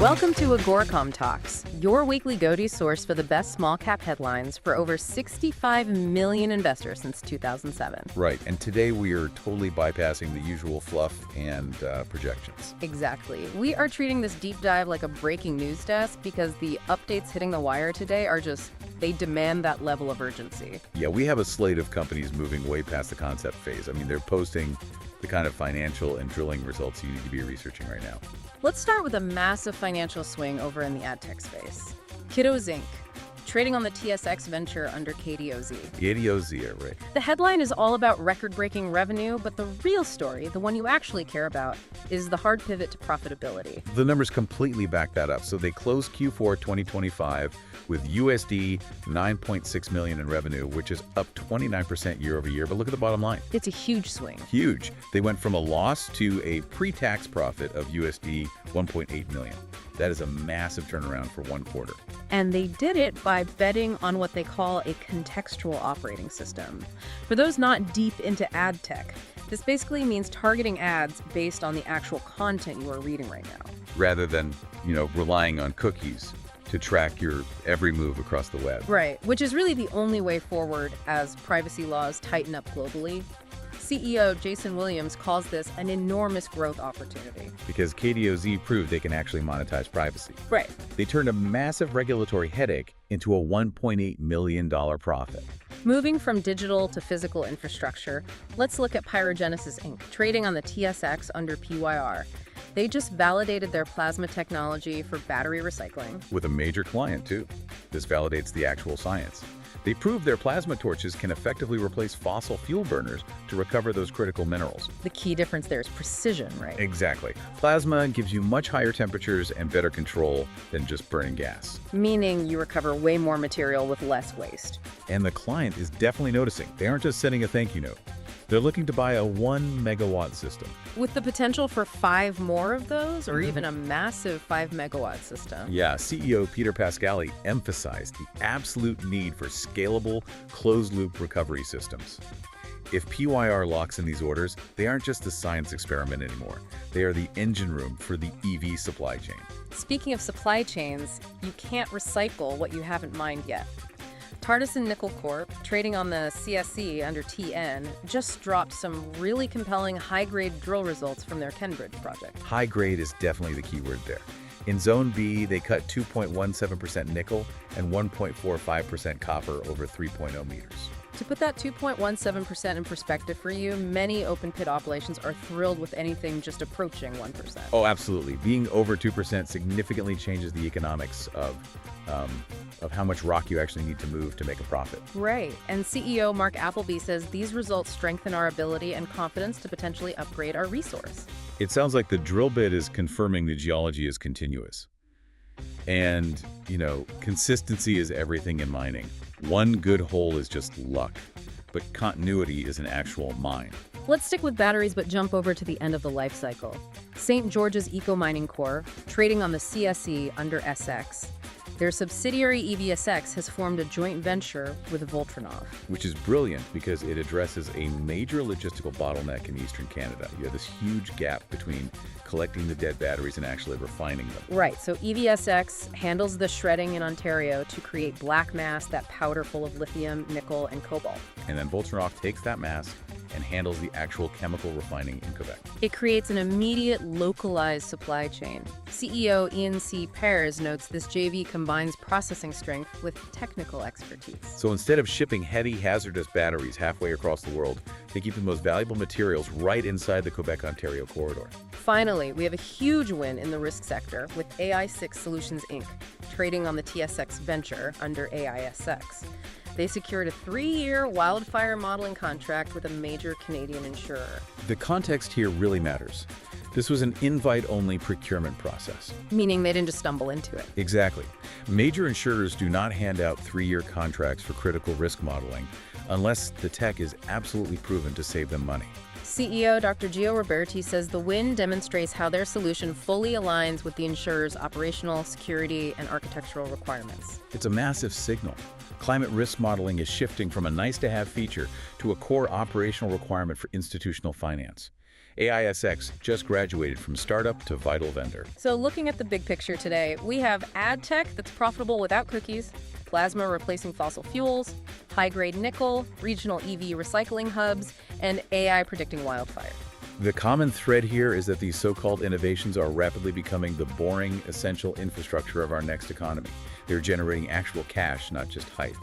Welcome to AGORACOM Talks, your weekly go-to source for the best small-cap headlines for over 65 million investors since 2007. Right, and today we are totally bypassing the usual fluff and projections. Exactly. We are treating this deep dive like a breaking news desk because the updates hitting the wire today are they demand that level of urgency. Yeah, we have a slate of companies moving way past the concept phase. I mean, they're posting the kind of financial and drilling results you need to be researching right now. Let's start with a massive financial swing over in the ad tech space. Kidoz Inc., trading on the TSX venture under KDOZ. KDOZ, right. The headline is all about record-breaking revenue, but the real story, the one you actually care about, is the hard pivot to profitability. The numbers completely back that up. So they closed Q4 2025 with USD 9.6 million in revenue, which is up 29% year over year. But look at the bottom line. It's a huge swing. Huge. They went from a loss to a pre-tax profit of USD 1.8 million. That is a massive turnaround for one quarter. And they did it by betting on what they call a contextual operating system. For those not deep into ad tech, this basically means targeting ads based on the actual content you are reading right now. Rather than, relying on cookies to track your every move across the web. Right, which is really the only way forward as privacy laws tighten up globally. CEO Jason Williams calls this an enormous growth opportunity. Because KDOZ proved they can actually monetize privacy. Right. They turned a massive regulatory headache into a $1.8 million profit. Moving from digital to physical infrastructure, let's look at Pyrogenesis Inc., trading on the TSX under PYR. They just validated their plasma technology for battery recycling. With a major client, too. This validates the actual science. They proved their plasma torches can effectively replace fossil fuel burners to recover those critical minerals. The key difference there is precision, right? Exactly. Plasma gives you much higher temperatures and better control than just burning gas. Meaning you recover way more material with less waste. And the client is definitely noticing. They aren't just sending a thank you note. They're looking to buy a 1 megawatt system. With the potential for 5 more of those, or even a massive 5 megawatt system. Yeah, CEO Peter Pascali emphasized the absolute need for scalable, closed-loop recovery systems. If PYR locks in these orders, they aren't just a science experiment anymore. They are the engine room for the EV supply chain. Speaking of supply chains, you can't recycle what you haven't mined yet. Tardisan Nickel Corp, trading on the CSE under TN, just dropped some really compelling high-grade drill results from their Kenbridge project. High grade is definitely the key word there. In Zone B, they cut 2.17% nickel and 1.45% copper over 3.0 meters. To put that 2.17% in perspective for you, many open-pit operations are thrilled with anything just approaching 1%. Oh, absolutely. Being over 2% significantly changes the economics of how much rock you actually need to move to make a profit. Right. And CEO Mark Appleby says these results strengthen our ability and confidence to potentially upgrade our resource. It sounds like the drill bit is confirming the geology is continuous. And, consistency is everything in mining. One good hole is just luck, but continuity is an actual mine. Let's stick with batteries but jump over to the end of the life cycle. St. George's Eco Mining Corp, trading on the CSE under SX. Their subsidiary EVSX has formed a joint venture with Voltrinov. Which is brilliant because it addresses a major logistical bottleneck in Eastern Canada. You have this huge gap between collecting the dead batteries and actually refining them. Right, so EVSX handles the shredding in Ontario to create black mass, that powder full of lithium, nickel, and cobalt. And then Voltrinov takes that mass and handles the actual chemical refining in Quebec. It creates an immediate, localized supply chain. CEO Ian C. Pears notes this JV combines processing strength with technical expertise. So instead of shipping heavy, hazardous batteries halfway across the world, they keep the most valuable materials right inside the Quebec-Ontario corridor. Finally, we have a huge win in the risk sector with AI6 Solutions Inc., trading on the TSX venture under AISX. They secured a 3-year wildfire modeling contract with a major Canadian insurer. The context here really matters. This was an invite-only procurement process. Meaning they didn't just stumble into it. Exactly. Major insurers do not hand out 3-year contracts for critical risk modeling unless the tech is absolutely proven to save them money. CEO Dr. Gio Roberti says the win demonstrates how their solution fully aligns with the insurer's operational, security, and architectural requirements. It's a massive signal. Climate risk modeling is shifting from a nice-to-have feature to a core operational requirement for institutional finance. AISX just graduated from startup to vital vendor. So looking at the big picture today, we have ad tech that's profitable without cookies, plasma replacing fossil fuels, high-grade nickel, regional EV recycling hubs, and AI predicting wildfire. The common thread here is that these so-called innovations are rapidly becoming the boring, essential infrastructure of our next economy. They're generating actual cash, not just hype.